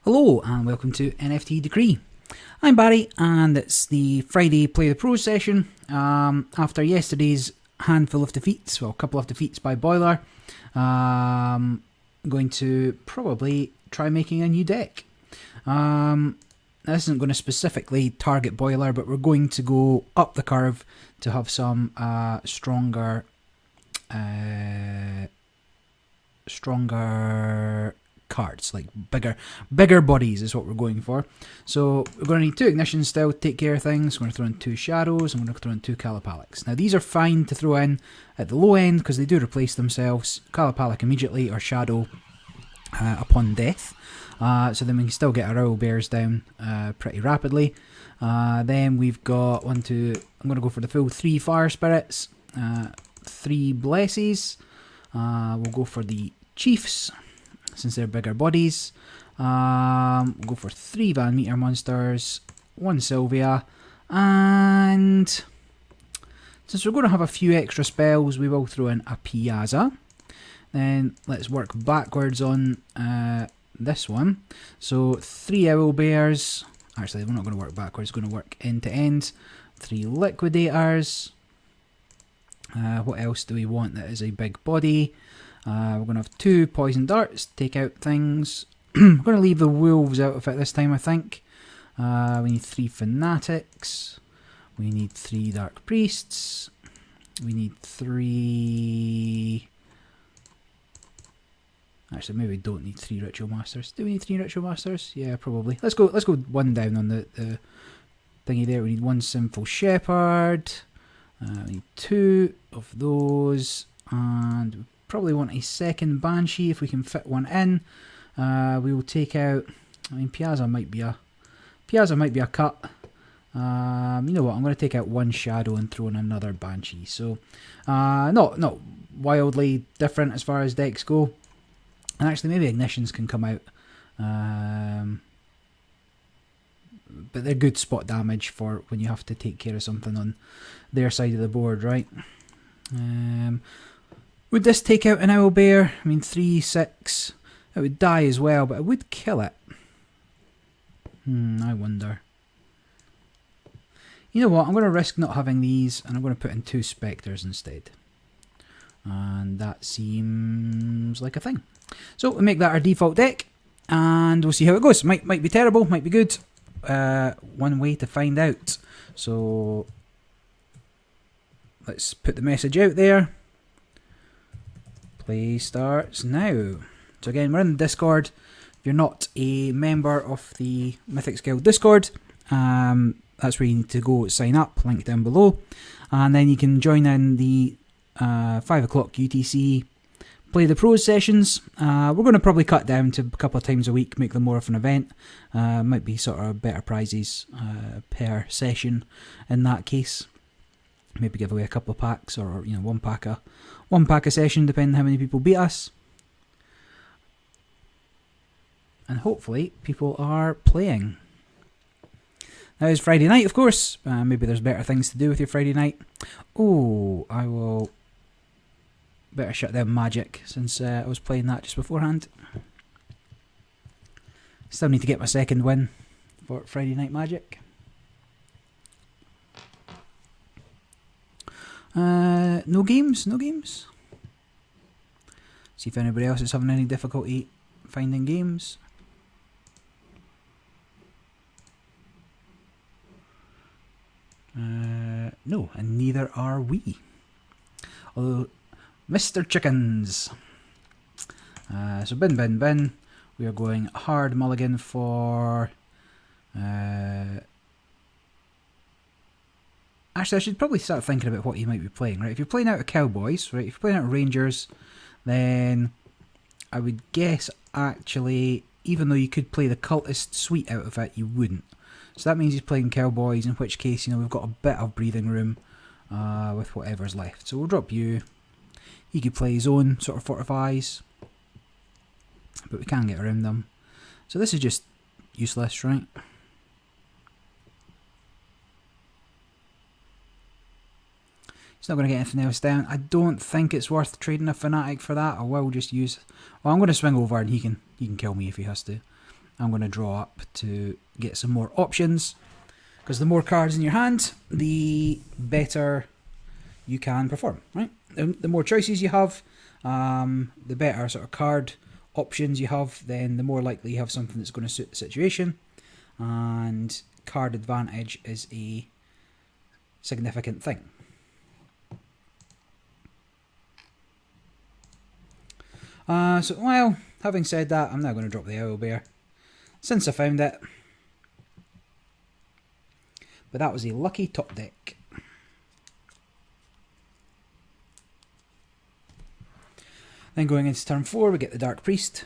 Hello and welcome to NFT Decree. I'm Barry and it's the Friday Play the Pros session. After yesterday's handful of defeats, well, a couple of defeats by Boiler, I'm going to probably try making a new deck. This isn't going to specifically target Boiler, but we're going to go up the curve to have some stronger cards, like bigger bodies is what we're going for. So we're going to need 2 ignitions still to take care of things. We're going to throw in 2 shadows. I'm going to throw in 2 Calipalics. Now these are fine to throw in at the low end because they do replace themselves. Calipalic immediately or shadow upon death. So then we can still get our owl bears down pretty rapidly. Then we've got I'm going to go for the full 3 fire spirits, 3 blesses. We'll go for the chiefs since they're bigger bodies. We'll go for 3 Van Meter monsters, 1 Sylvia, and since we're going to have a few extra spells, we will throw in a Piazza. Then let's work backwards on this one. So 3 owl bears. Actually, we're not going to work backwards. We're going to work end to end. 3 liquidators. What else do we want that is a big body? We're going to have 2 poison darts, take out things. We're going to leave the wolves out of it this time, I think. We need 3 fanatics. We need 3 dark priests. We need 3... Actually, maybe we don't need 3 ritual masters. Do we need 3 ritual masters? Yeah, probably. Let's go 1 down on the thingy there. We need 1 sinful shepherd. We need 2 of those, and we probably want a 2nd banshee if we can fit 1 in. We will take out. I mean, Piazza might be a cut. You know what? I'm going to take out 1 shadow and throw in another banshee. So, not wildly different as far as decks go. And actually, maybe ignitions can come out. But they're good spot damage for when you have to take care of something on their side of the board, right? Would this take out an owl bear? I mean, 3, 6. It would die as well, but it would kill it. I wonder. You know what? I'm going to risk not having these, and I'm going to put in 2 spectres instead. And that seems like a thing. So we'll make that our default deck, and we'll see how it goes. Might be terrible, might be good. One way to find out. So let's put the message out there. Play starts now. So again, we're in the Discord. If you're not a member of the Mythics Guild Discord, that's where you need to go sign up, link down below. And then you can join in the 5 o'clock UTC Play the Pros sessions. We're going to probably cut down to a couple of times a week, make them more of an event. Might be sort of better prizes per session in that case. Maybe give away a couple of packs, or one pack a session, depending on how many people beat us. And hopefully people are playing. Now it's Friday night, of course. Maybe there's better things to do with your Friday night. Oh, I will better shut down Magic, since I was playing that just beforehand. Still need to get my 2nd win for Friday Night Magic. No games. See if anybody else is having any difficulty finding games. No, and neither are we. Although, Mr. Chickens. So bin. We are going hard mulligan for... Actually, I should probably start thinking about what you might be playing, right? If you're playing out of Cowboys, right? If you're playing out of Rangers, then I would guess, actually, even though you could play the Cultist suite out of it, you wouldn't. So that means he's playing Cowboys, in which case, we've got a bit of breathing room with whatever's left. So we'll drop you. He could play his own sort of fortifies, but we can get around them. So this is just useless, right? He's not going to get anything else down. I don't think it's worth trading a Fanatic for that. I will just use... Well, I'm going to swing over and he can kill me if he has to. I'm going to draw up to get some more options, because the more cards in your hand, the better you can perform, right? The more choices you have, the better sort of card options you have, then the more likely you have something that's going to suit the situation, and card advantage is a significant thing. So, well, having said that, I'm now going to drop the owlbear, since I found it. But that was a lucky top deck. Then going into turn 4, we get the Dark Priest.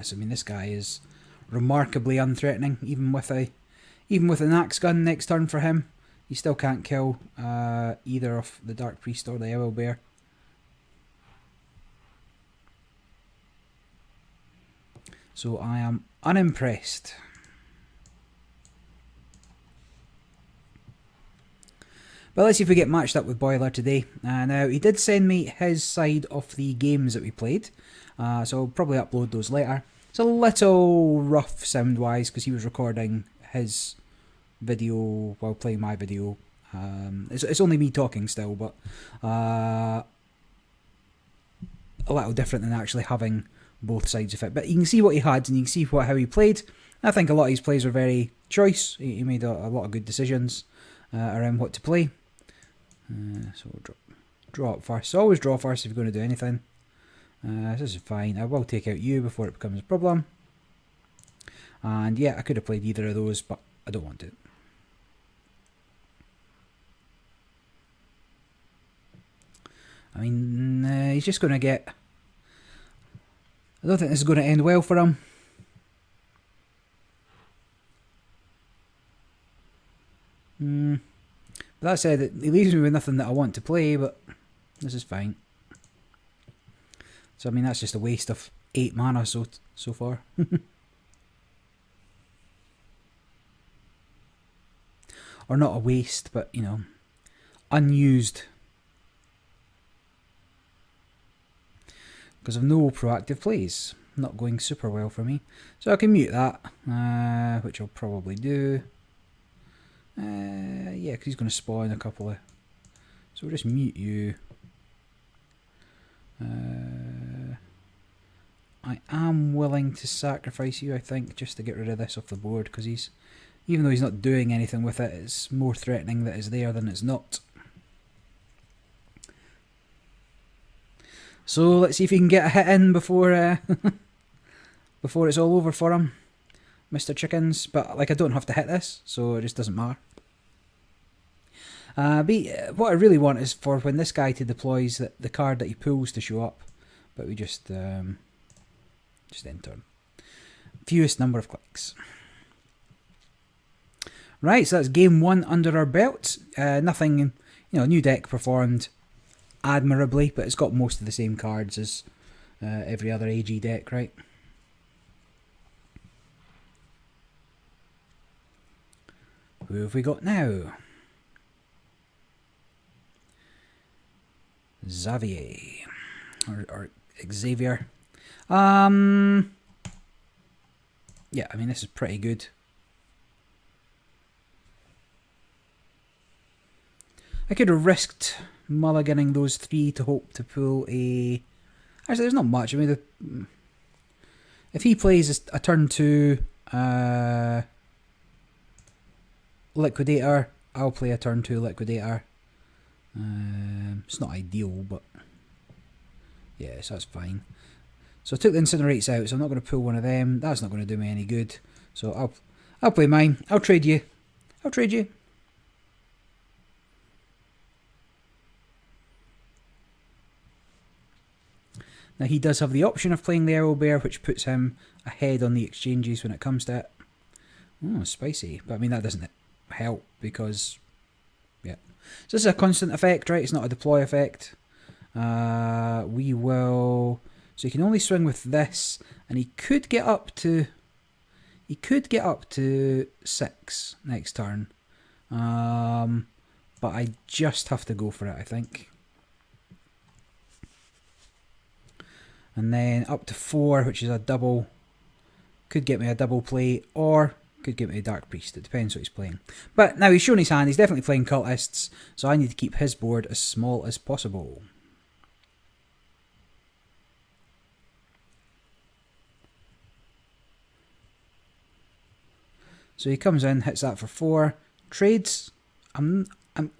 So I mean, this guy is remarkably unthreatening, even with an axe gun next turn for him. You still can't kill either of the Dark Priest or the owlbear. So I am unimpressed. But let's see if we get matched up with Boiler today. Now, he did send me his side of the games that we played, so I'll probably upload those later. It's a little rough sound-wise, because he was recording his video while playing my video. It's only me talking still, but a little different than actually having both sides of it. But you can see what he had, and you can see how he played. I think a lot of his plays were very choice. He made a lot of good decisions around what to play. So we'll draw up first. So always draw first if you're going to do anything. This is fine. I will take out you before it becomes a problem. And yeah, I could have played either of those, but I don't want to. I mean, he's just going to get... I don't think this is going to end well for him. But that said, he leaves me with nothing that I want to play, but this is fine. So I mean, that's just a waste of 8 mana so far. Or not a waste, but you know, unused. Because of no proactive plays. Not going super well for me. So I can mute that, which I'll probably do. Yeah, because he's going to spawn a couple of... So we'll just mute you. I am willing to sacrifice you, I think, just to get rid of this off the board, because he's... Even though he's not doing anything with it, it's more threatening that it's there than it's not. So let's see if he can get a hit in before before it's all over for him, Mr. Chickens. But like, I don't have to hit this, so it just doesn't matter. What I really want is for when this guy to deploy is the card that he pulls to show up. But we just end turn. Fewest number of clicks. Right, so that's game 1 under our belt. Nothing, you know, new deck performed admirably, but it's got most of the same cards as every other AG deck, right? Who have we got now? Xavier. Or Xavier. Yeah, I mean, this is pretty good. I could have risked mulliganing those 3 to hope to pull a... Actually, there's not much. I mean, if he plays a turn 2 Liquidator, I'll play a turn 2 Liquidator. It's not ideal, but yeah, so that's fine. So I took the Incinerates out, so I'm not going to pull one of them. That's not going to do me any good. So I'll play mine. I'll trade you. I'll trade you. Now he does have the option of playing the Owlbear, which puts him ahead on the exchanges when it comes to it. Oh, spicy. But I mean, that doesn't help because, yeah. So this is a constant effect, right? It's not a deploy effect. We will... So he can only swing with this, and he could get up to... He could get up to 6 next turn. But I just have to go for it, I think. And then up to 4, which is a double Could get me a double play, or could get me a Dark Priest. It depends what he's playing. But now he's shown his hand, he's definitely playing cultists, so I need to keep his board as small as possible. So he comes in, hits that for 4, trades. I'm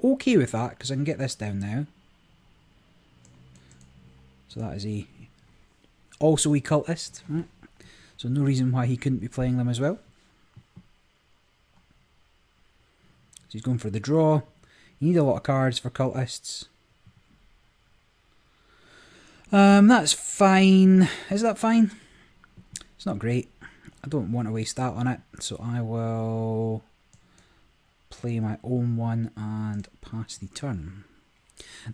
okay with that because I can get this down now. So that is also a cultist, right? So no reason why he couldn't be playing them as well. So he's going for the draw. You need a lot of cards for cultists. That's fine. Is that fine? It's not great. I don't want to waste that on it, so I will play my own one and pass the turn.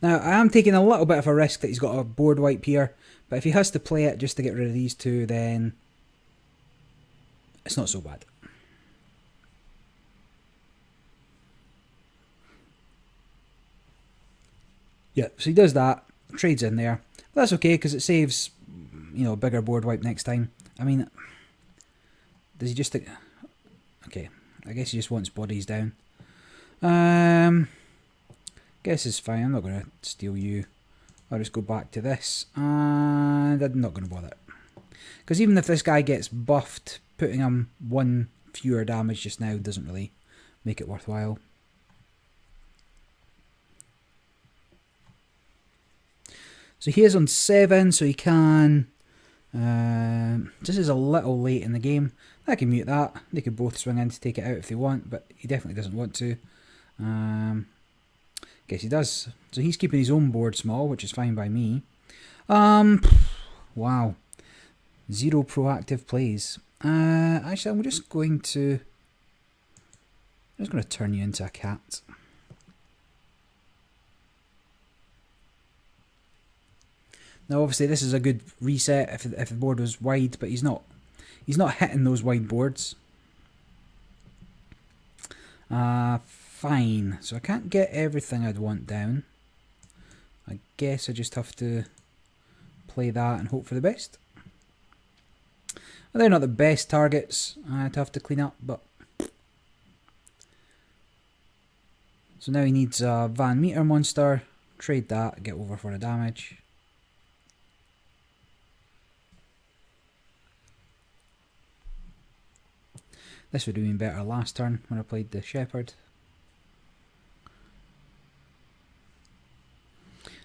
Now, I am taking a little bit of a risk that he's got a board wipe here, but if he has to play it just to get rid of these two, then it's not so bad. Yeah, so he does that, trades in there. But that's okay, because it saves, you know, a bigger board wipe next time. I mean, does he just... Okay, I guess he just wants bodies down. Guess it's fine, I'm not going to steal you. I'll just go back to this, and I'm not going to bother. Because even if this guy gets buffed, putting him 1 fewer damage just now doesn't really make it worthwhile. So he is on 7, so he can... this is a little late in the game. I can mute that. They could both swing in to take it out if they want, but he definitely doesn't want to. Guess he does. So he's keeping his own board small, which is fine by me. Wow. 0 proactive plays. Actually, I'm just going to turn you into a cat. Now, obviously, this is a good reset if the board was wide, but he's not hitting those wide boards. Fine. So I can't get everything I'd want down. I guess I just have to play that and hope for the best. Well, they're not the best targets to have to clean up, but... So now he needs a Van Meter monster. Trade that, get over for the damage. This would have been better last turn when I played the Shepherd.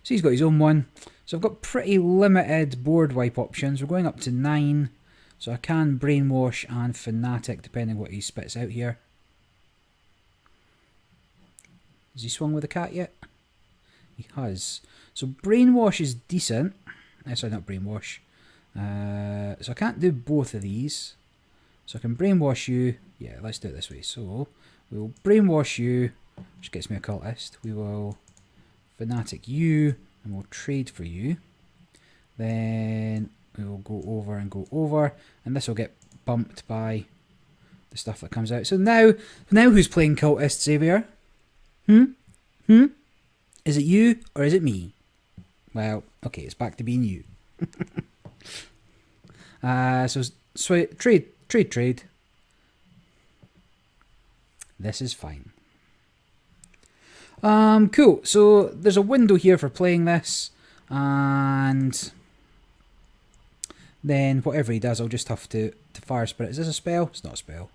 So he's got his own one. So I've got pretty limited board wipe options. We're going up to 9. So I can Brainwash and Fanatic depending what he spits out here. Has he swung with a cat yet? He has. So Brainwash is decent. Sorry, not Brainwash. So I can't do both of these. So I can Brainwash you. Yeah, let's do it this way. So we'll Brainwash you, which gets me a cultist. We will Fanatic you, and we'll trade for you. Then we will go over and go over, and this will get bumped by the stuff that comes out. So now who's playing cultist, Xavier? Is it you or is it me? Well, okay, it's back to being you. So trade. This is fine. Cool. So there's a window here for playing this, and then whatever he does, I'll just have to fire spirit. Is this a spell? It's not a spell.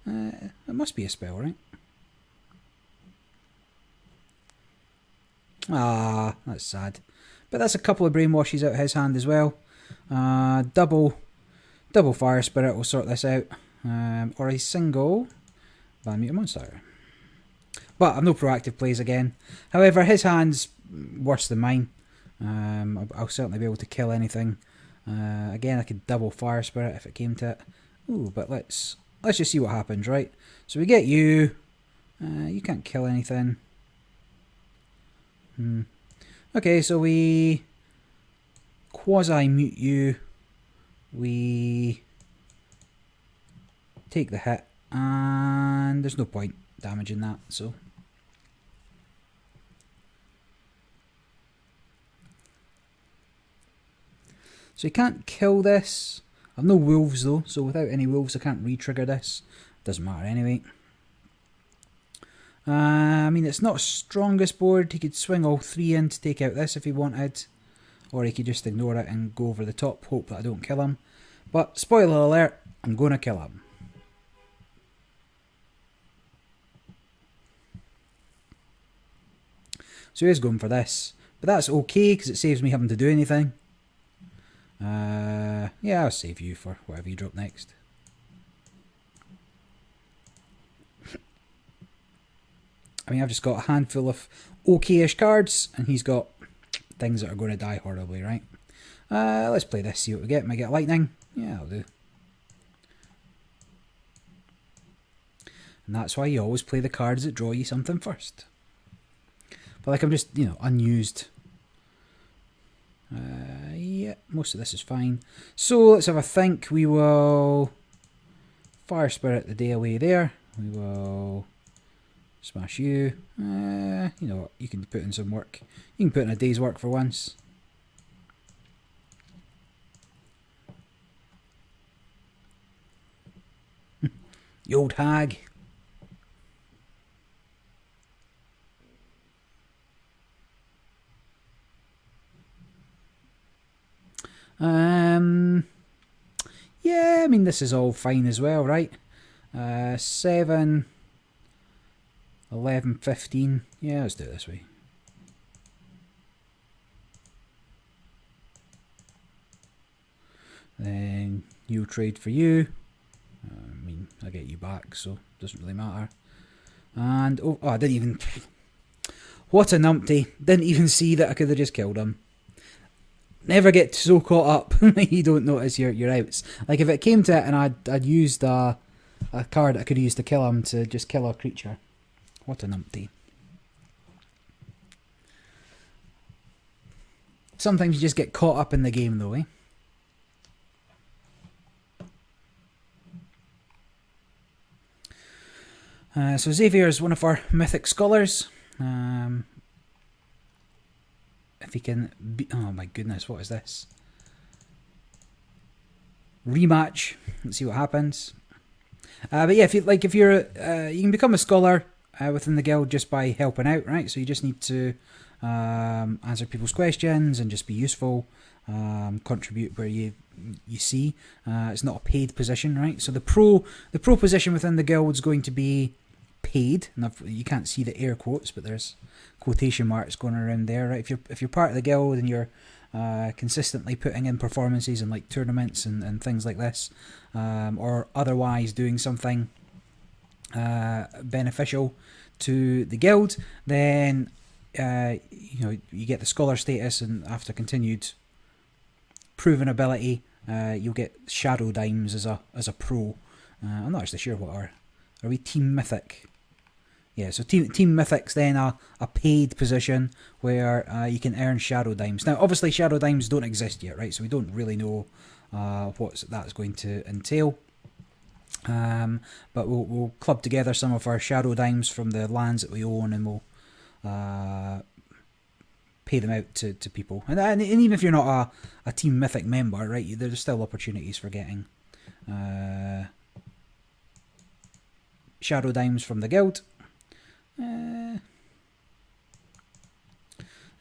It must be a spell, right? Ah, that's sad. But that's a couple of brainwashes out of his hand as well. Double fire spirit will sort this out. Or a single Van Meter monster. But I've no proactive plays again. However, his hand's worse than mine. I'll certainly be able to kill anything. Again, I could double fire spirit if it came to it. Ooh, but let's just see what happens, right? So we get you. You can't kill anything. Okay, so we quasi-mute you. We take the hit, and there's no point damaging that, so... So you can't kill this. I've no wolves though, so without any wolves I can't re-trigger this. Doesn't matter anyway. I mean, it's not strongest board. He could swing all 3 in to take out this if he wanted. Or he could just ignore it and go over the top, hope that I don't kill him. But, spoiler alert, I'm going to kill him. So he is going for this. But that's okay, because it saves me having to do anything. Yeah, I'll save you for whatever you drop next. I mean, I've just got a handful of okay-ish cards, and he's got things that are going to die horribly, right? Let's play this, see what we get. Might get lightning. Yeah, I'll do. And that's why you always play the cards that draw you something first. But like I'm just, you know, unused. Yeah, most of this is fine. So let's have a think. We will Fire Spirit the day away there. We will smash you. You know what, you can put in some work. You can put in a day's work for once. You old hag. Yeah, I mean, this is all fine as well, right? 7, 11, 15. Yeah, let's do it this way. Then you trade for you. I mean, I get you back, so it doesn't really matter. And, oh, I didn't even... What a numpty. Didn't even see that I could have just killed him. Never get so caught up that you don't notice your outs. Like if it came to it and I'd used a card I could use to kill him to just kill a creature. What a numpty. Sometimes you just get caught up in the game though, eh? So Xavier is one of our mythic scholars. If he can be, oh my goodness, what is this? Rematch. Let's see what happens. But yeah, if you're you can become a scholar within the guild just by helping out, right? So you just need to answer people's questions and just be useful, contribute where you see. It's not a paid position, right? So the pro position within the guild is going to be paid, and you can't see the air quotes, but there's quotation marks going around there, right? If you're part of the guild and you're consistently putting in performances and like tournaments and things like this, or otherwise doing something beneficial to the guild, then you know, you get the scholar status, and after continued proven ability, you'll get shadow dimes as a pro. I'm not actually sure what are we team mythic. Yeah, so team mythic's then a paid position where you can earn shadow dimes. Now, obviously, shadow dimes don't exist yet, right? So we don't really know what that's going to entail. But we'll club together some of our shadow dimes from the lands that we own, and we'll pay them out to people. And even if you're not a team mythic member, right, there's still opportunities for getting shadow dimes from the guild.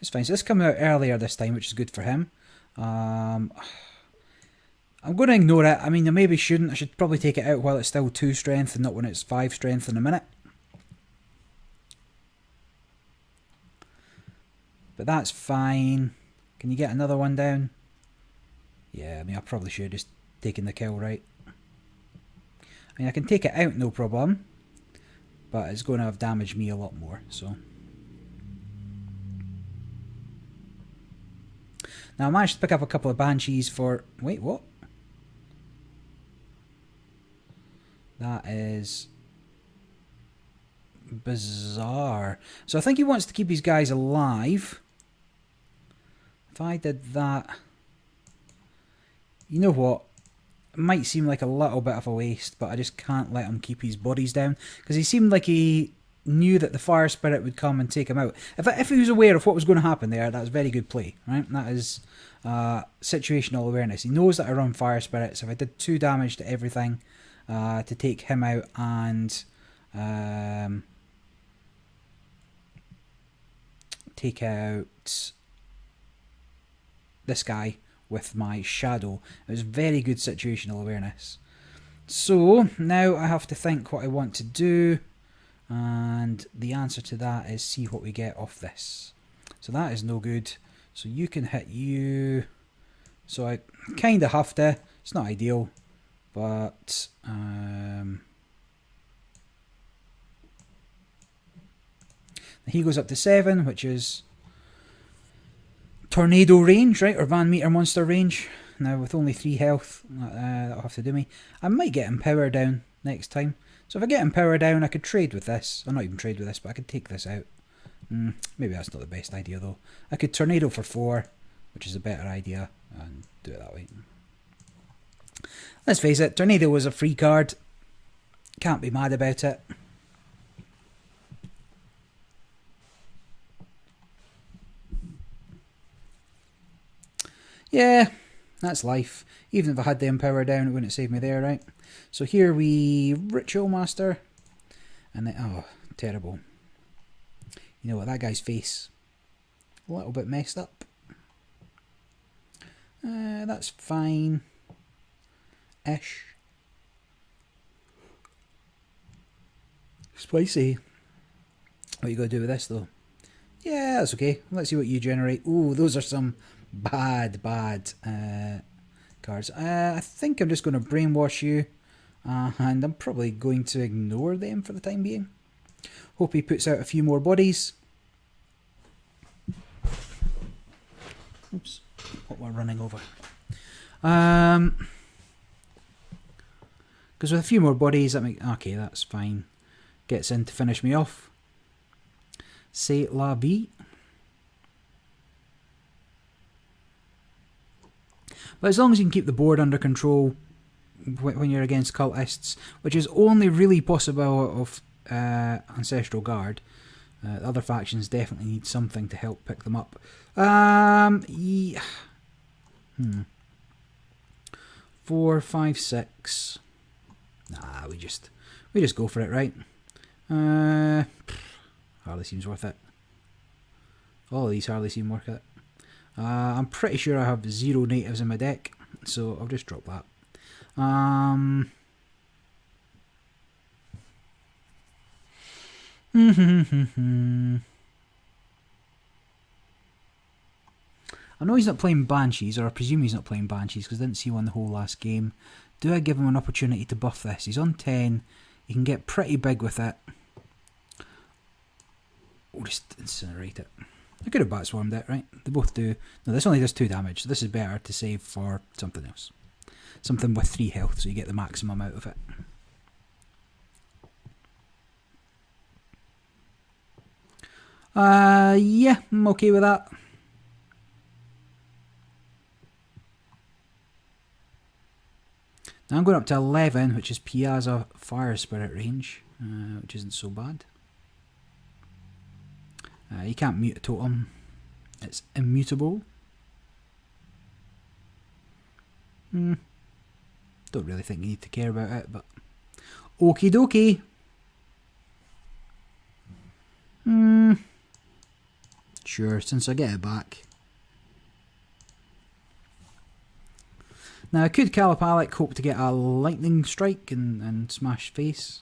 It's fine. So this came out earlier this time, which is good for him. I'm going to ignore it. I mean, I maybe shouldn't. I should probably take it out while it's still 2 strength and not when it's 5 strength in a minute. But that's fine. Can you get another one down? Yeah, I mean, I probably should have just taken the kill, right? I mean, I can take it out, no problem. But it's going to have damaged me a lot more, so. Now, I managed to pick up a couple of Banshees for... Wait, what? That is bizarre. So I think he wants to keep his guys alive. If I did that... You know what? It might seem like a little bit of a waste, but I just can't let him keep his bodies down. Because he seemed like he knew that the fire spirit would come and take him out. If he was aware of what was going to happen there, that was very good play, right? That is situational awareness. He knows that I run fire spirits. If I did 2 damage to everything to take him out and take out this guy with my shadow, it was very good situational awareness. So now I have to think what I want to do. And the answer to that is see what we get off this. So that is no good. So you can hit you. So I kind of have to. It's not ideal. But he goes up to 7, which is tornado range, right? Or Van Meter monster range. Now with only 3 health, that'll have to do me. I might get him power down next time. So if I get him power down, I could trade with this. Or not even trade with this, but I could take this out. Maybe that's not the best idea though. I could tornado for 4, which is a better idea, and do it that way. Let's face it, tornado was a free card. Can't be mad about it. Yeah, that's life. Even if I had the empower down, it wouldn't save me there, right? So here we Ritual Master. And then, oh, terrible. You know what, that guy's face, a little bit messed up. That's fine. Ish. Spicy. What you got to do with this though? Yeah, that's okay. Let's see what you generate. Ooh, those are some bad cards. I think I'm just going to brainwash you, and I'm probably going to ignore them for the time being. Hope he puts out a few more bodies. Oops, what we're running over. Because with a few more bodies, that makes okay. That's fine. Gets in to finish me off. C'est la vie. But as long as you can keep the board under control when you're against cultists, which is only really possible of Ancestral Guard, the other factions definitely need something to help pick them up. Yeah. 4, 5, 6. Nah, we just go for it, right? Hardly seems worth it. All of these hardly seem worth it. I'm pretty sure I have 0 natives in my deck, so I'll just drop that. I know he's not playing Banshees, or I presume he's not playing Banshees because I didn't see one the whole last game. Do I give him an opportunity to buff this? He's on 10. He can get pretty big with it. We'll just incinerate it. I could have bat swarmed it, right? They both do. No, this only does 2 damage, so this is better to save for something else. Something with 3 health, so you get the maximum out of it. Yeah, I'm okay with that. Now I'm going up to 11, which is Piazza Fire Spirit range, which isn't so bad. You can't mute a totem. It's immutable. Don't really think you need to care about it, but okie dokie. Sure, since I get it back. Now I could Calipalic, hope to get a lightning strike and smash face.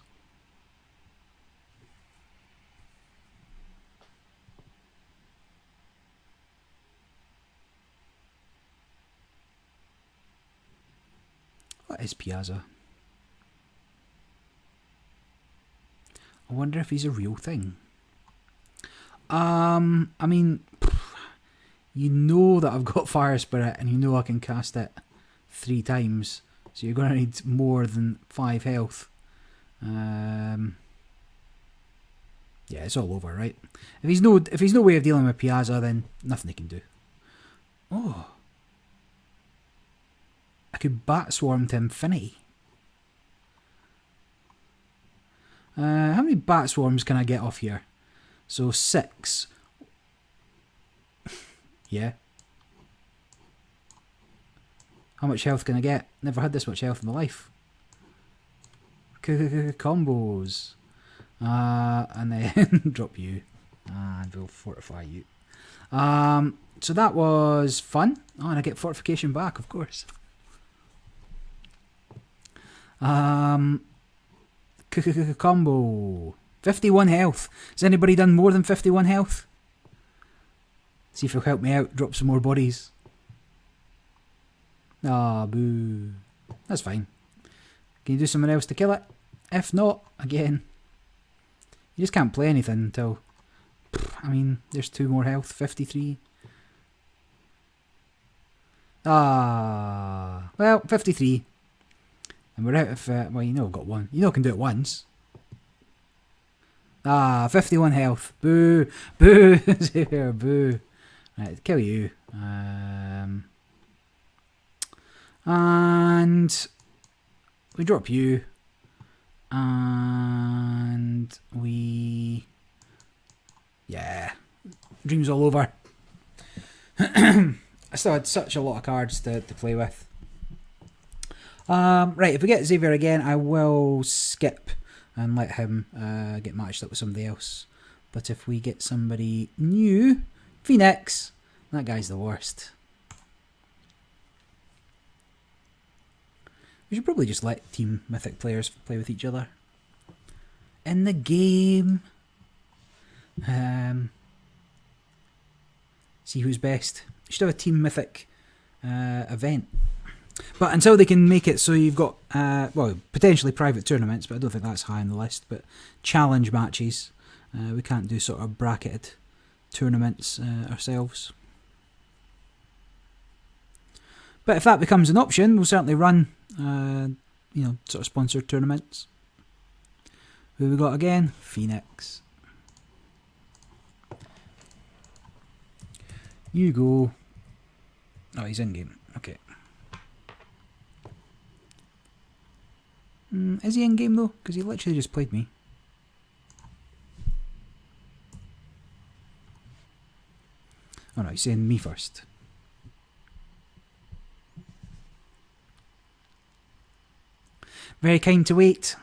What is Piazza? I wonder if he's a real thing. I mean, you know that I've got Fire Spirit and you know I can cast it 3 times, so you're going to need more than 5 health. Yeah, it's all over, right? If he's no way of dealing with Piazza, then nothing he can do. Oh, I could bat swarm to infinity. How many bat swarms can I get off here? So 6. Yeah. How much health can I get? Never had this much health in my life. Combos. And then drop you. And we'll fortify you. So that was fun. Oh, and I get fortification back, of course. Combo. 51 health. Has anybody done more than 51 health? See if he'll help me out. Drop some more bodies. Ah, boo. That's fine. Can you do something else to kill it? If not, again, you just can't play anything until... I mean, there's 2 more health. 53. Ah. Well, 53. And we're out of... well, you know I've got 1. You know I can do it once. Ah, 51 health. Boo. Boo. Xavier, boo. Right, kill you. And we drop you. And we... Yeah. Dream's all over. I still had such a lot of cards to play with. Right, if we get Xavier again, I will skip and let him get matched up with somebody else. But if we get somebody new, Phoenix, that guy's the worst. We should probably just let Team Mythic players play with each other. In the game. See who's best. You should have a Team Mythic event. But until they can make it so you've got, well, potentially private tournaments, but I don't think that's high on the list, but challenge matches. We can't do sort of bracketed tournaments ourselves. But if that becomes an option, we'll certainly run, you know, sort of sponsored tournaments. Who have we got again? Phoenix. You go. Oh, he's in game. Okay. Is he in game though? Because he literally just played me. Oh no, he's saying me first. Very kind to wait.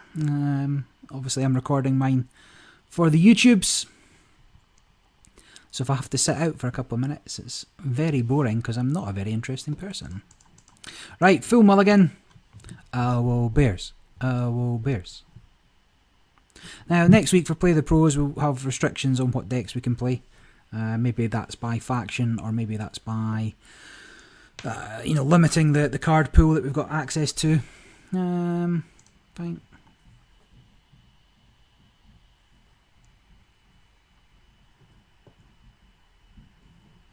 Obviously I'm recording mine for the YouTubes. So if I have to sit out for a couple of minutes, it's very boring because I'm not a very interesting person. Right, full mulligan. Whoa, Bears. Whoa, Bears. Now, next week for Play the Pros, we'll have restrictions on what decks we can play. Maybe that's by faction, or maybe that's by, you know, limiting the card pool that we've got access to. Fine.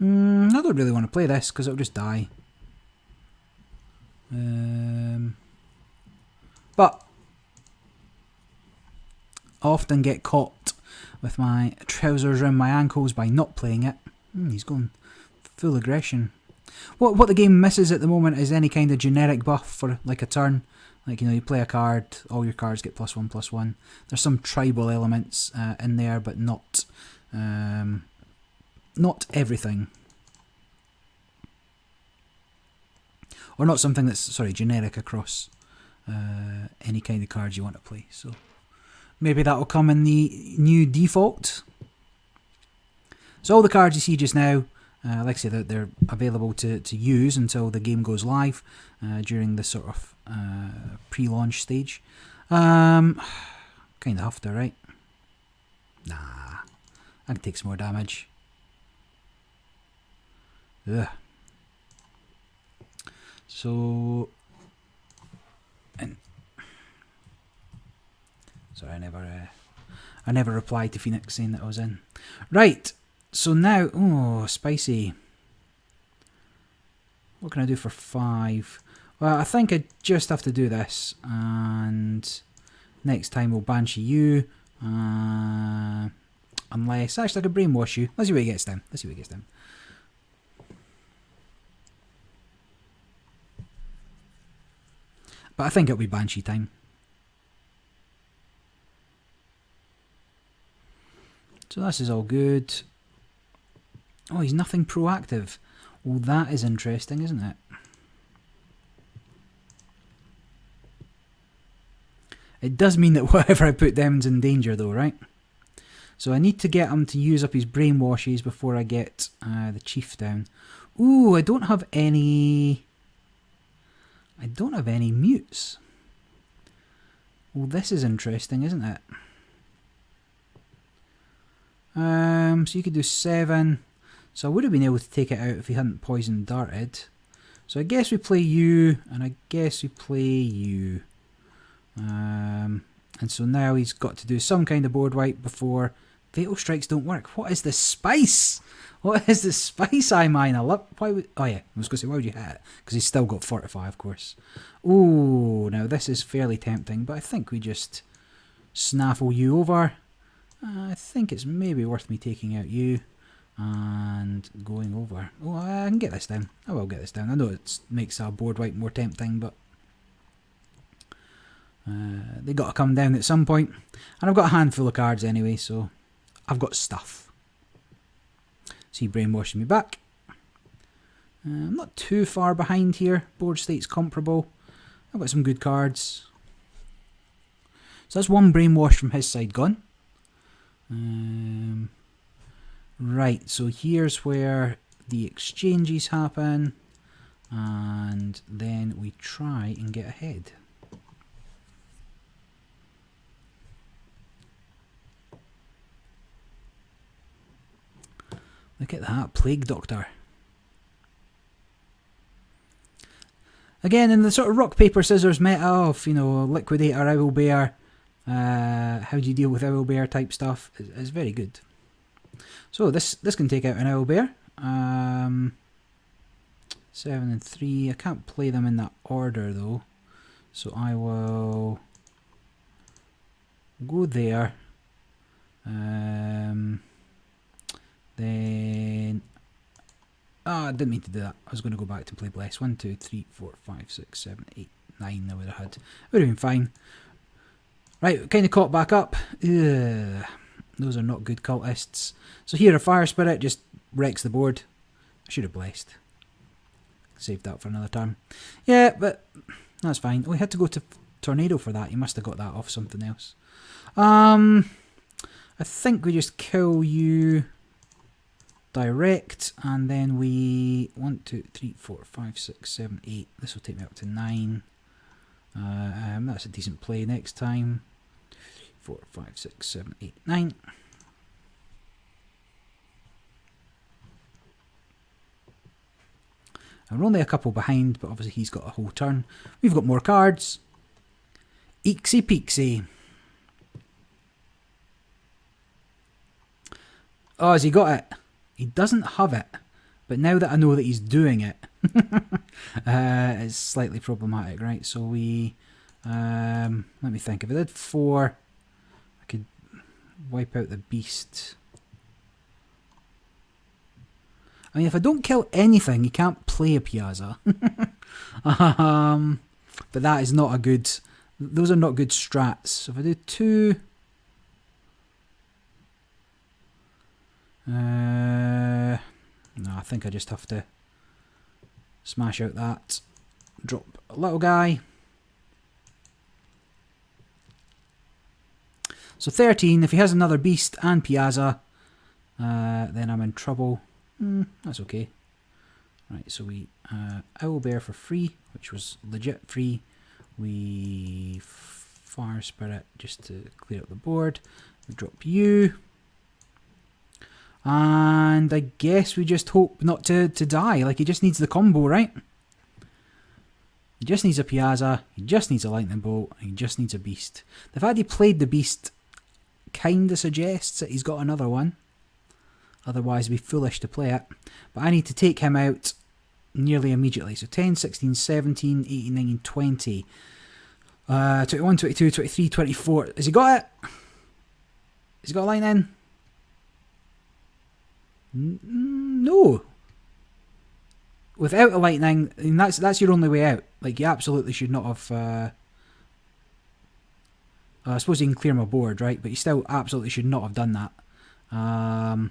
I don't really want to play this because it'll just die. But I often get caught with my trousers around my ankles by not playing it. He's going full aggression. What the game misses at the moment is any kind of generic buff for like a turn. Like, you know, you play a card, all your cards get +1/+1. There's some tribal elements in there, but not everything. Or not something that's, sorry, generic across any kind of cards you want to play. So maybe that will come in the new default. So all the cards you see just now, like I say, they're available to use until the game goes live during the sort of pre-launch stage. Kind of have to, right? Nah, I can take some more damage. Ugh. So, and sorry, I never replied to Phoenix saying that I was in. Right. So now, oh, spicy. What can I do for 5? Well, I think I just have to do this, and next time we'll Banshee you. Unless, actually, I could brainwash you. Let's see what he gets down. Let's see what he gets down. But I think it'll be Banshee time. So this is all good. Oh, he's nothing proactive. Well, that is interesting, isn't it? It does mean that whatever I put down's in danger though, right? So I need to get him to use up his brainwashes before I get the chief down. Ooh, I don't have any mutes. Well, this is interesting, isn't it? So you could do 7. So I would have been able to take it out if he hadn't poison darted. So I guess we play you, and I guess we play you. And so now he's got to do some kind of board wipe before Fatal Strikes don't work. What is the spice? What is the spice I mine? I love. Why would? Oh yeah, I was going to say why would you hit it? Because he's still got Fortify, of course. Ooh, now this is fairly tempting, but I think we just snaffle you over. I think it's maybe worth me taking out you and going over. Oh, I can get this down. I will get this down. I know it makes a board wipe more tempting, but they got to come down at some point. And I've got a handful of cards anyway, so I've got stuff. So he brainwashing me back. I'm not too far behind here. Board state's comparable. I've got some good cards. So that's one brainwash from his side gone. Right, so here's where the exchanges happen. And then we try and get ahead. Look at that, Plague Doctor. Again, in the sort of rock, paper, scissors meta of, you know, Liquidator, Owlbear, how do you deal with Owlbear type stuff is very good. So this can take out an Owlbear. 7 and 3. I can't play them in that order though. So I will go there. Then I didn't mean to do that. I was going to go back to play Bless. 1, 2, 3, 4, 5, 6, 7, 8, 9 I would have had. Would have been fine. Right, kind of caught back up. Ugh, those are not good cultists. So here a Fire Spirit just wrecks the board. I should have Blessed. Saved that for another turn. Yeah, but that's fine. Oh, we had to go to Tornado for that. You must have got that off something else. I think we just kill you direct, and then we 1, 2, 3, 4, 5, 6, 7, 8. This will take me up to 9. That's a decent play next time. 4, 5, 6, 7, 8, 9. And we're only a couple behind, but obviously he's got a whole turn. We've got more cards. Eeksy peeksy. Oh, has he got it? He doesn't have it, but now that I know that he's doing it, it's slightly problematic, right? So we, let me think. If I did 4, I could wipe out the beast. I mean, if I don't kill anything, you can't play a Piazza. But that is not a good. Those are not good strats. So if I do 2. No, I think I just have to smash out that. Drop a little guy. So 13. If he has another beast and Piazza, then I'm in trouble. That's okay. Right, so we Owlbear for free, which was legit free. We Fire Spirit just to clear up the board. We drop you. And I guess we just hope not to die. Like, he just needs the combo, right? He just needs a Piazza, he just needs a Lightning Bolt, and he just needs a Beast. The fact he played the Beast kinda suggests that he's got another one. Otherwise it'd be foolish to play it. But I need to take him out nearly immediately. So 10, 16, 17, 18, 19, 20. 21, 22, 23, 24. Has he got it? Has he got a lightning? No. Without a lightning, I mean, that's your only way out. Like, you absolutely should not have. I suppose you can clear my board, right? But you still absolutely should not have done that. Without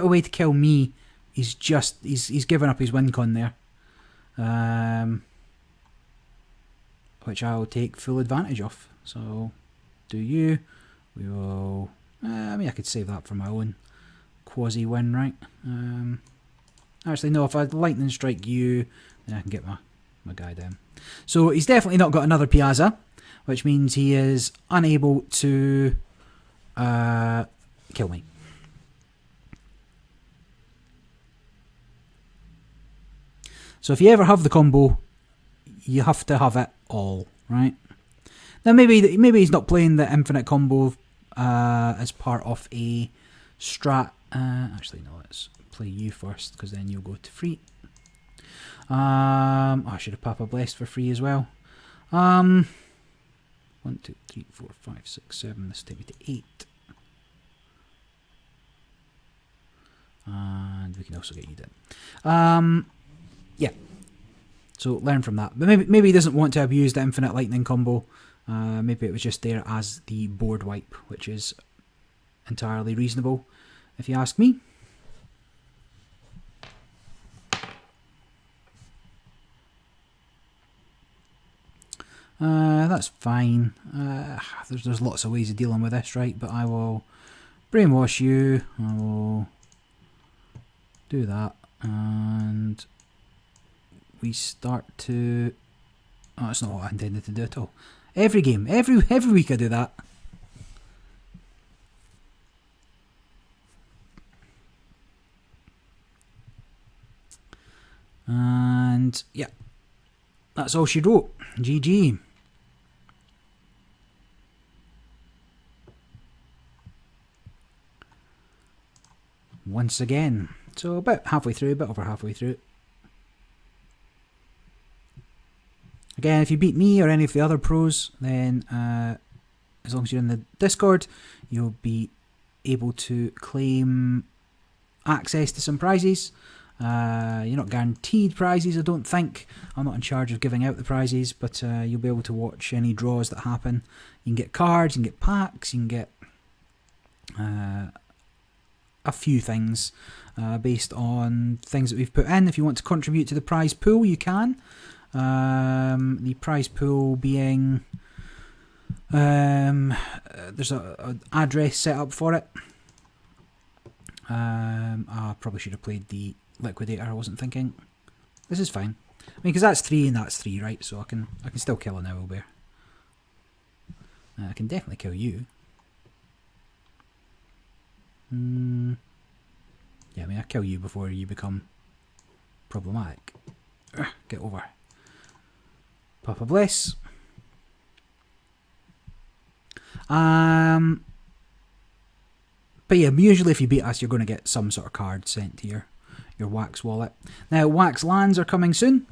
a way to kill me, he's given up his win con there. Which I'll take full advantage of. So, do you. We will... I mean, I could save that for my own quasi-win, right? Actually, no, if I lightning strike you, then I can get my guy down. So, he's definitely not got another Piazza, which means he is unable to kill me. So, if you ever have the combo, you have to have it all, right? Now, maybe he's not playing the infinite combo as part of a strat. Actually, no, let's play you first, because then you'll go to free. I should have Papa Blessed for free as well. 1, 2, 3, 4, 5, 6, 7. This will take me to 8. And we can also get you down. Yeah. So learn from that. But maybe he doesn't want to abuse the infinite lightning combo. Maybe it was just there as the board wipe, which is entirely reasonable, if you ask me. That's fine. There's lots of ways of dealing with this, right? But I will brainwash you. I will do that, and we start to... Oh, that's not what I intended to do at all. Every game, every week I do that. And yeah, that's all she wrote. GG. Once again. So about halfway through, a bit over halfway through. Again, if you beat me or any of the other pros, then as long as you're in the Discord, you'll be able to claim access to some prizes. You're not guaranteed prizes, I don't think. I'm not in charge of giving out the prizes, but you'll be able to watch any draws that happen. You can get cards, you can get packs, you can get a few things based on things that we've put in. If you want to contribute to the prize pool, you can. The prize pool being there's an address set up for it. I probably should have played the Liquidator. I wasn't thinking. This is fine. I mean, because that's 3 and that's 3, right? So I can still kill an owlbear. I can definitely kill you. Yeah, I mean, I kill you before you become problematic. Get over. Papa Bless. But yeah, usually if you beat us, you're going to get some sort of card sent to your Wax wallet. Now, Wax lands are coming soon.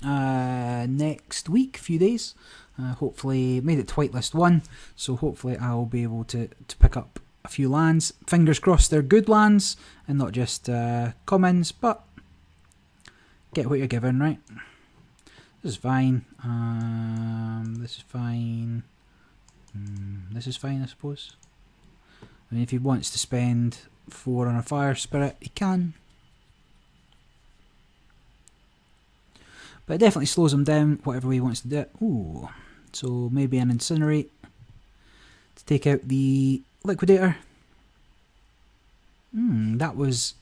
Next week, few days. Hopefully, made it to whitelist 1, so hopefully I'll be able to pick up a few lands. Fingers crossed they're good lands and not just commons, but get what you're given, right? This is fine. This is fine. This is fine, I suppose. I mean, if he wants to spend 4 on a Fire Spirit, he can. But it definitely slows him down, whatever way he wants to do it. Ooh. So maybe an Incinerate to take out the Liquidator. That was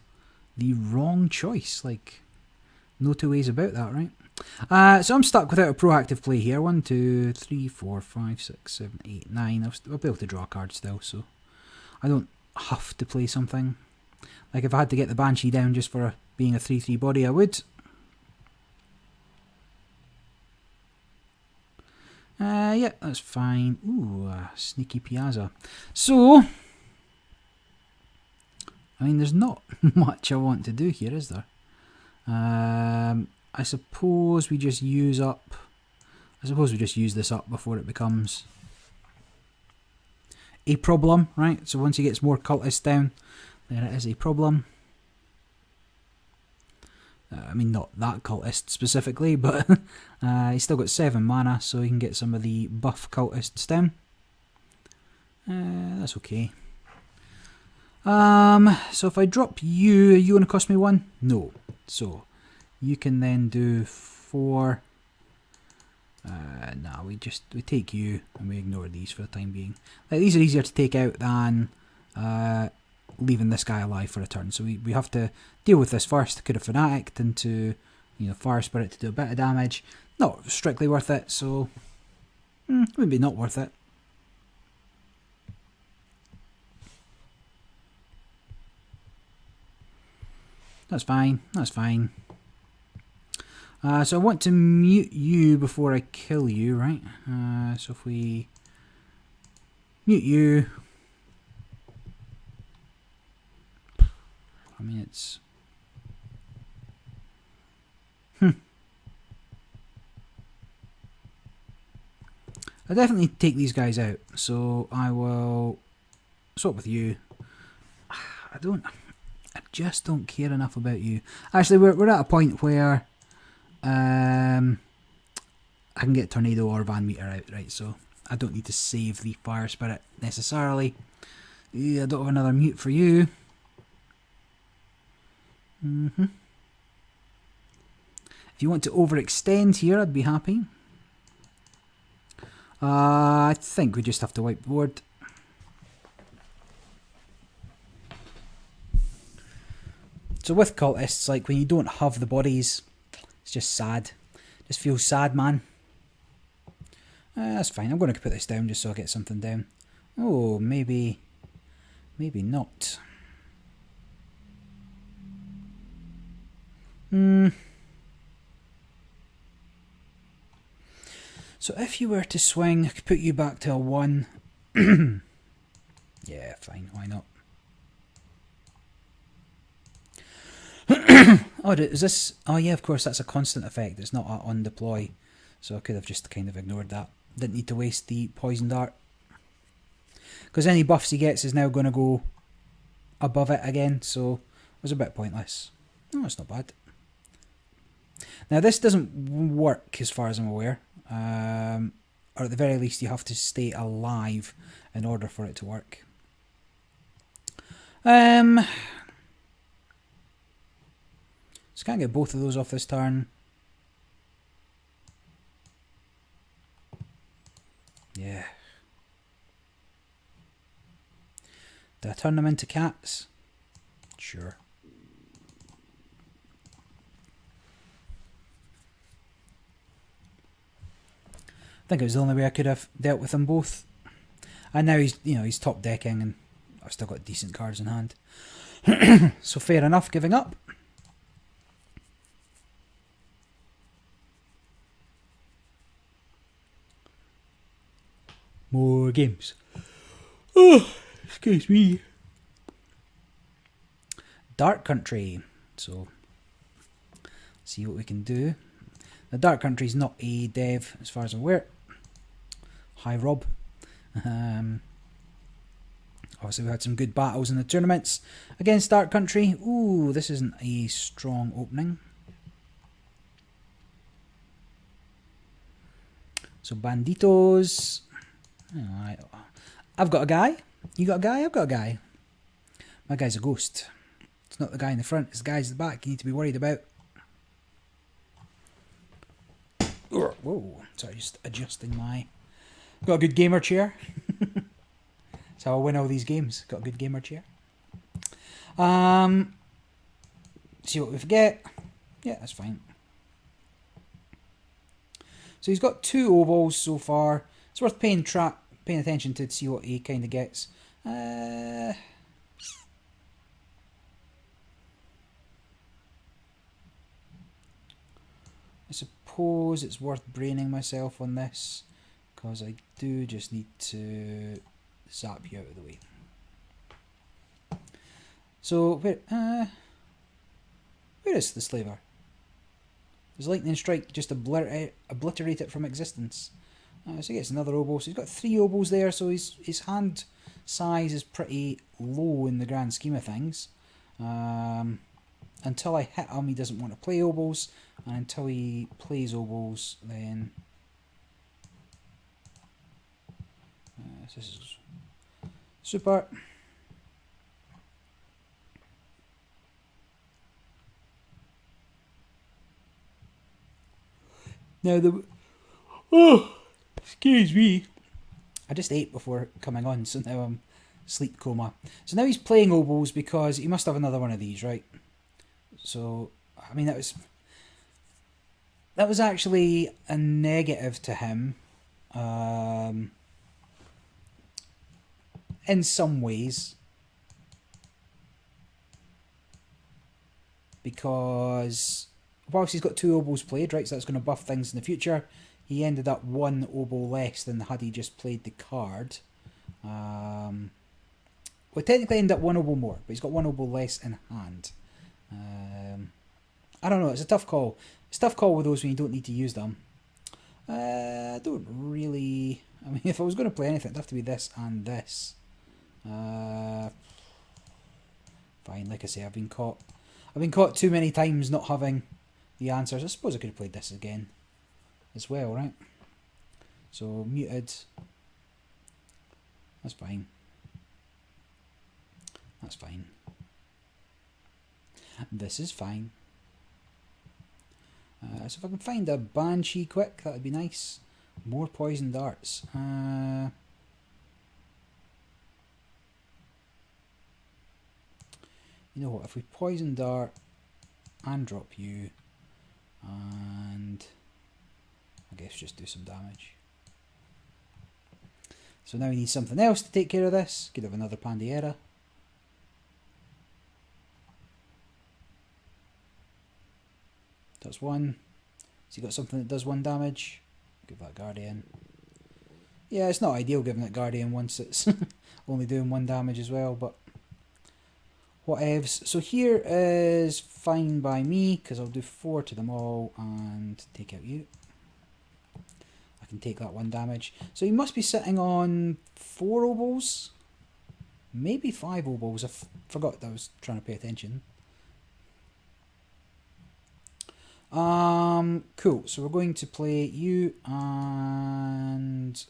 the wrong choice. Like, no two ways about that, right? So I'm stuck without a proactive play here. 1, 2, 3, 4, 5, 6, 7, 8, 9. I'll be able to draw a card still, so I don't have to play something. Like if I had to get the Banshee down just for being a 3/3 body, I would. Yeah, that's fine. Ooh, sneaky Piazza. So, I mean, there's not much I want to do here, is there? I suppose we just use up... I suppose we just use this up before it becomes a problem, right? So once he gets more cultists down, then it is a problem. I mean, not that cultist specifically, but he's still got 7 mana, so he can get some of the buff cultists down. That's okay. So if I drop you, are you going to cost me 1? No. So you can then do 4. Nah, we take you and we ignore these for the time being. These are easier to take out than leaving this guy alive for a turn. So we have to deal with this first. Could have Fanaticked into, Fire Spirit to do a bit of damage. Not strictly worth it, so maybe not worth it. That's fine, that's fine. So I want to mute you before I kill you, right? So if we mute you, I mean it's I definitely take these guys out, so I will swap with you. I just don't care enough about you. Actually, we're at a point where I can get Tornado or Van Meter out, right? So I don't need to save the Fire Spirit necessarily. Yeah, I don't have another mute for you. If you want to overextend here, I'd be happy. I think we just have to wipe the board. So with cultists, like when you don't have the bodies, it's just sad. Just feels sad, man. That's fine. I'm going to put this down just so I get something down. Oh, maybe not. So if you were to swing, I could put you back to a 1. Yeah, fine. Why not? Oh, is this... Oh, yeah, of course, that's a constant effect. It's not on deploy. So I could have just kind of ignored that. Didn't need to waste the Poison Dart. Because any buffs he gets is now going to go above it again. So it was a bit pointless. No, it's not bad. Now, this doesn't work as far as I'm aware. Or at the very least, you have to stay alive in order for it to work. Just can't get both of those off this turn. Yeah. Did I turn them into cats? Sure. I think it was the only way I could have dealt with them both. And now he's top decking and I've still got decent cards in hand. So fair enough, giving up. More games. Oh, excuse me. Dark Country. So, see what we can do. The Dark Country is not a dev as far as I'm aware. Hi, Rob. Obviously, we had some good battles in the tournaments against Dark Country. Ooh, this isn't a strong opening. So, Banditos. Alright. I've got a guy. You got a guy? I've got a guy. My guy's a ghost. It's not the guy in the front, it's the guys at the back you need to be worried about. Whoa, sorry, just adjusting my... Got a good gamer chair. That's how I win all these games. Got a good gamer chair. See what we forget. Yeah, that's fine. So he's got 2 ovals so far. It's worth paying attention to see what he kind of gets. I suppose it's worth braining myself on this, because I do just need to zap you out of the way. So, where is the slaver? Does Lightning Strike just obliterate it from existence? So he gets another oboe. So he's got 3 oboes there, so his hand size is pretty low in the grand scheme of things. Until I hit him, he doesn't want to play oboes, and until he plays oboes, then Super. Now the... Oh, excuse me. I just ate before coming on, so now I'm sleep coma. So now he's playing oboes because he must have another one of these, right? So, I mean, that was actually a negative to him. In some ways. Because whilst he's got 2 oboes played, right, so that's going to buff things in the future, he ended up 1 oboe less than had he just played the card. Well, technically ended up 1 oboe more, but he's got 1 oboe less in hand. I don't know, it's a tough call. It's a tough call with those when you don't need to use them. I don't really... I mean, if I was going to play anything, it'd have to be this and this. Fine, like I say, I've been caught too many times not having the answers. I suppose I could have played this again as well, right? So, muted. That's fine. That's fine. This is fine. So if I can find a Banshee quick, that would be nice. More poison darts. You know what, if we poison dart and drop you, and I guess just do some damage. So now we need something else to take care of this. Could have another Pandiera. Does 1. So you got something that does 1 damage. Give that Guardian. Yeah, it's not ideal giving it Guardian once it's only doing 1 damage as well, but whatevs. So here is fine by me, because I'll do 4 to them all and take out you. I can take that 1 damage. So he must be sitting on 4 oboes. Maybe 5 oboes. I forgot that I was trying to pay attention. Cool. So we're going to play you and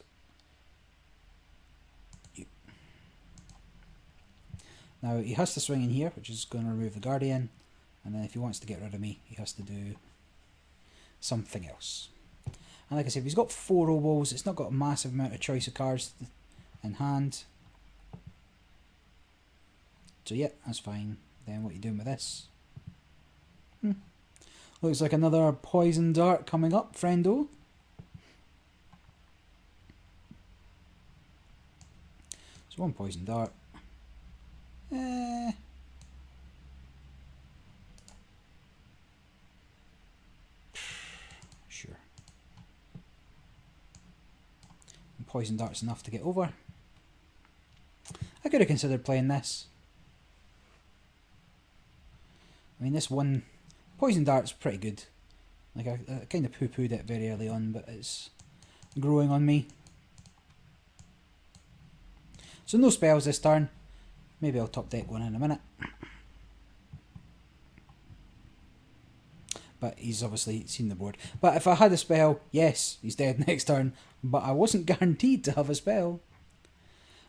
you. Now he has to swing in here, which is going to remove the Guardian, and then if he wants to get rid of me, he has to do something else. And like I said, if he's got 4 oboes, it's not got a massive amount of choice of cards in hand. So yeah, that's fine. Then what are you doing with this? Looks like another poison dart coming up, friendo. So 1 poison dart. Sure. And poison dart's enough to get over. I could have considered playing this. I mean, this one... Poison dart's pretty good. Like, I kind of poo-pooed it very early on, but it's growing on me. So no spells this turn. Maybe I'll top deck one in a minute. But he's obviously seen the board. But if I had a spell, yes, he's dead next turn. But I wasn't guaranteed to have a spell.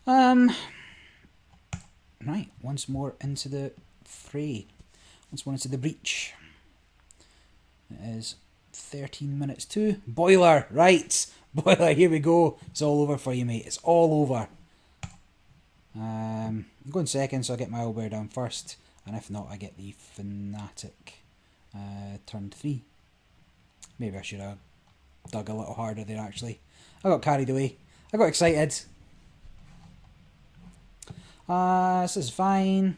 Right, once more into the fray. Once more into the breach. It is 13 minutes to Boiler, right? Boiler, here we go. It's all over for you, mate. It's all over. I'm going second, so I get my owlbear down first, and if not, I get the Fanatic. Turn 3. Maybe I should have dug a little harder there, actually. I got carried away. I got excited. This is fine.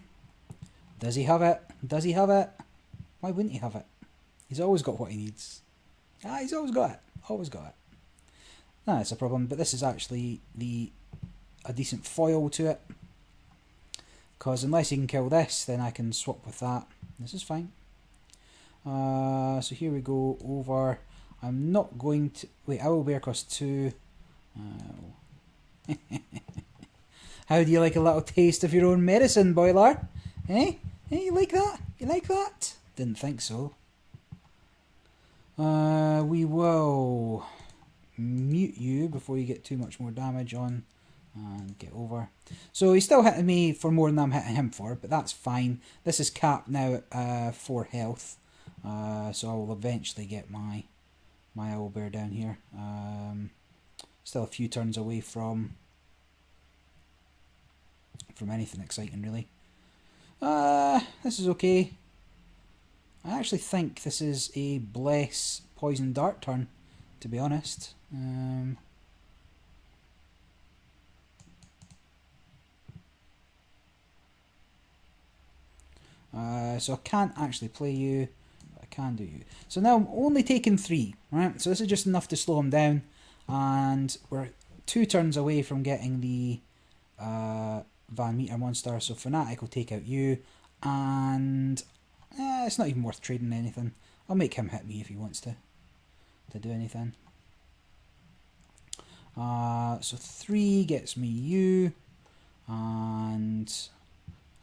Does he have it? Does he have it? Why wouldn't he have it? He's always got what he needs. He's always got it. Always got it. That's a problem, but this is actually a decent foil to it. Because unless he can kill this, then I can swap with that. This is fine. So here we go over. I'm not going to... Wait, Owlbear costs 2. How do you like a little taste of your own medicine, Boiler? Eh? You like that? You like that? Didn't think so. We will mute you before you get too much more damage on And get over. So he's still hitting me for more than I'm hitting him for, but that's fine. This is capped now at 4 health. So I will eventually get my owlbear down here. Still a few turns away from anything exciting, really. This is okay. I actually think this is a bless poison dart turn, to be honest. So I can't actually play you, but I can do you. So now I'm only taking 3, right? So this is just enough to slow him down, and we're 2 turns away from getting the Van Meter monster. So Fanatic will take out you, and it's not even worth trading anything. I'll make him hit me if he wants to do anything. So 3 gets me you, and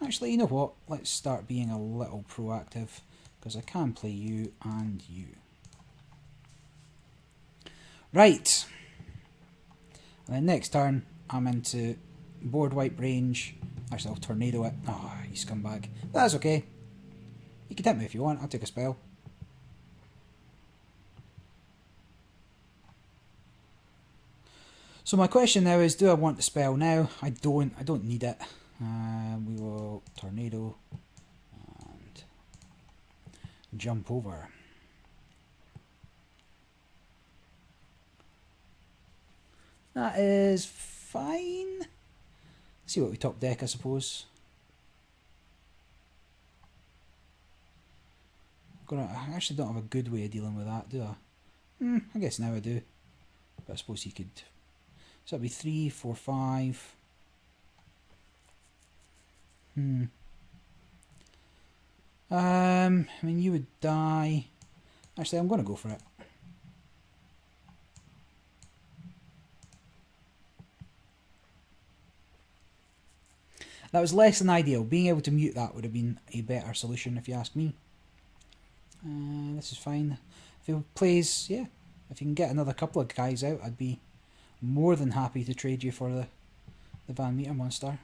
actually, you know what? Let's start being a little proactive, because I can play you and you. Right. And then next turn, I'm into board wipe range. Actually, I'll tornado it. Oh, you scumbag. That's okay. You can hit me if you want. I'll take a spell. So my question now is, do I want the spell now? I don't need it. We will tornado and jump over. That is fine. See what we top deck, I suppose. I actually don't have a good way of dealing with that, do I? I guess now I do. But I suppose he could. So that'd be 3, 4, 5. I mean, you would die. Actually, I'm going to go for it. That was less than ideal. Being able to mute that would have been a better solution, if you ask me. This is fine. If he plays, yeah, if you can get another couple of guys out, I'd be more than happy to trade you for the Van Meter monster.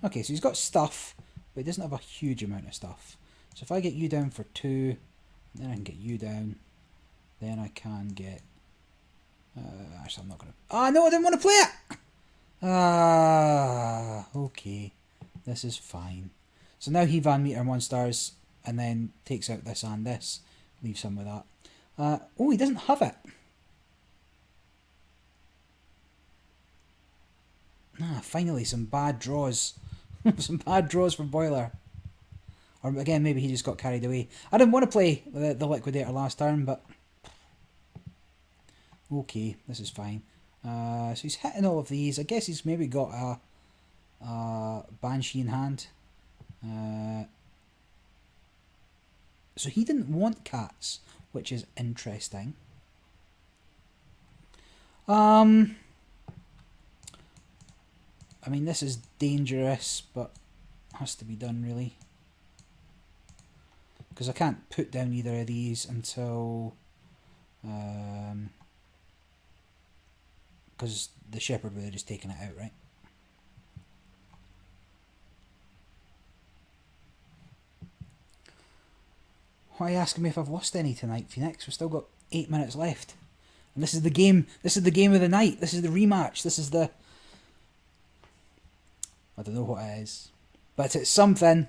Okay, so he's got stuff, but he doesn't have a huge amount of stuff. So if I get you down for 2, then I can get you down, then I can get... actually, I'm not going to... Ah, no, I didn't want to play it! Okay. This is fine. So now he Van Meter monsters, and then takes out this and this. Leaves him with that. Oh, he doesn't have it. Finally, some bad draws. Some bad draws for Boiler. Or again, maybe he just got carried away. I didn't want to play the Liquidator last turn, but... Okay, this is fine. So he's hitting all of these. I guess he's maybe got a Banshee in hand. So he didn't want cats, which is interesting. I mean, this is dangerous, but has to be done, really. Because I can't put down either of these until... because the Shepherd would have just taken it out, right? Why are you asking me if I've lost any tonight, Phoenix? We've still got 8 minutes left. And this is the game. This is the game of the night. This is the rematch. This is the... I don't know what it is. But it's something.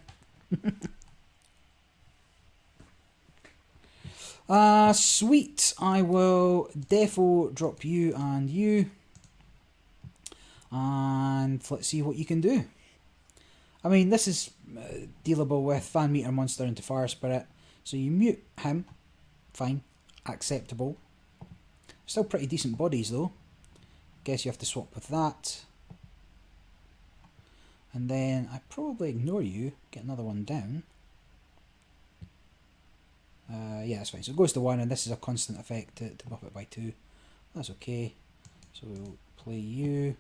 Sweet. I will defo drop you and you. And let's see what you can do. I mean, this is dealable with Van Meter monster into Fire Spirit. So you mute him. Fine. Acceptable. Still pretty decent bodies though. Guess you have to swap with that. And then I probably ignore you. Get another one down. Yeah, that's fine. So it goes to 1, and this is a constant effect to buff it by 2. That's okay. So we'll play you.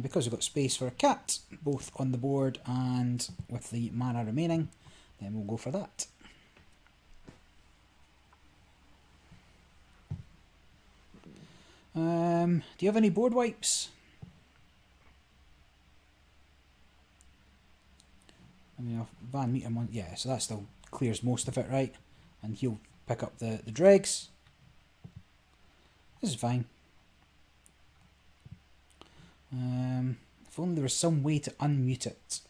Because we've got space for a cat, both on the board and with the mana remaining, then we'll go for that. Do you have any board wipes? I mean, Van Meter one, yeah, so that still clears most of it, right? And he'll pick up the dregs. This is fine. If only there was some way to unmute it.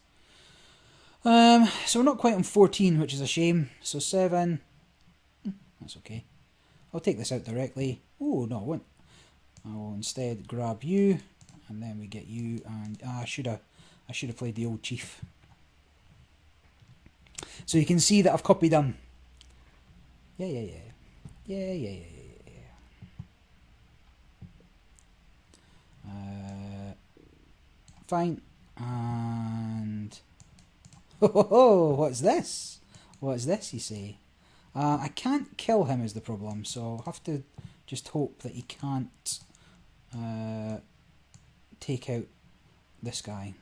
So we're not quite on 14, which is a shame. So 7. That's okay. I'll take this out directly. Oh, no, I won't. I will instead grab you, and then we get you, and I should have played the old chief. So you can see that I've copied them. Yeah. Fine. And what's this? What's this, you say? I can't kill him is the problem, so I'll have to just hope that he can't take out this guy.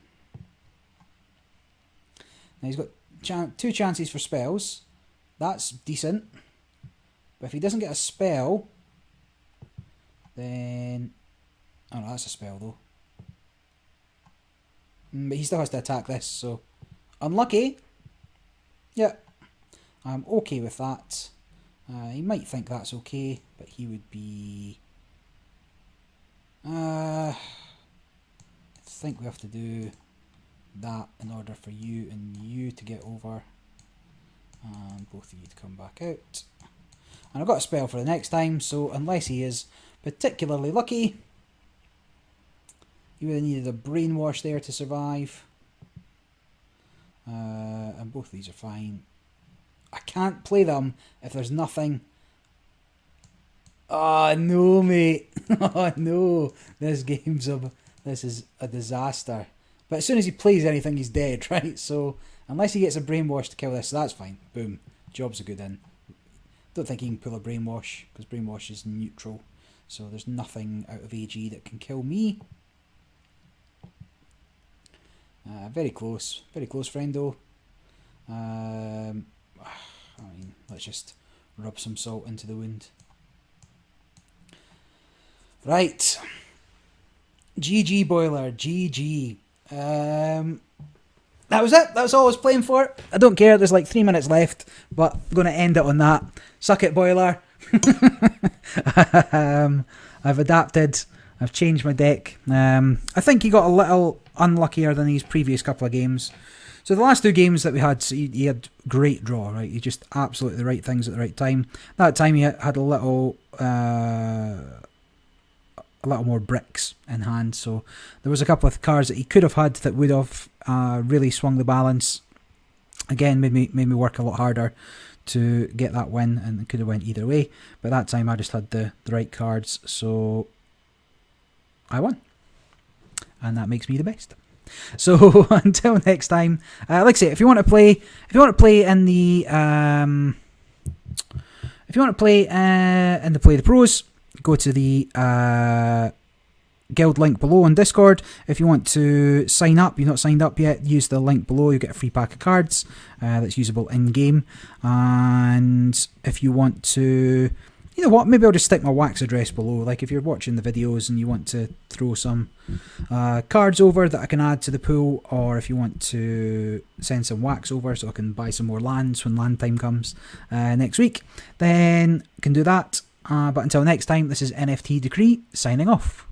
Now he's got 2 chances for spells. That's decent. But if he doesn't get a spell, then... Oh no, that's a spell though. But he still has to attack this, so... Unlucky. Yeah. I'm okay with that. He might think that's okay, but he would be... I think we have to do that in order for you and you to get over. And both of you to come back out. And I've got a spell for the next time, so unless he is particularly lucky... You would have needed a brainwash there to survive. And both of these are fine. I can't play them if there's nothing. Oh no, mate. Oh no. This is a disaster. But as soon as he plays anything, he's dead, right? So unless he gets a brainwash to kill this, that's fine. Boom. Job's a good in. Don't think he can pull a brainwash, because brainwash is neutral. So there's nothing out of AG that can kill me. Very close, friendo. I mean, let's just rub some salt into the wound. Right. GG, Boiler, GG. That was it. That's all I was playing for. I don't care, there's like 3 minutes left, but I'm going to end it on that. Suck it, Boiler. I've adapted. I've changed my deck. I think he got a little unluckier than these previous couple of games. So the last 2 games that we had, so he had great draw, right? He just absolutely the right things at the right time. That time he had a little more bricks in hand. So there was a couple of cards that he could have had that would have really swung the balance. Again, made me work a lot harder to get that win, and it could have went either way. But that time I just had the right cards, so I won. And that makes me the best. So until next time, like I say, if you want to play in the Play the Pros, go to the guild link below on Discord. If you want to sign up, you're not signed up yet, use the link below. You get a free pack of cards that's usable in game. And if you want to, you know what, maybe I'll just stick my wax address below. Like if you're watching the videos and you want to throw some cards over that I can add to the pool, or if you want to send some wax over so I can buy some more lands when land time comes next week, then I can do that. But until next time, this is NFT Decree signing off.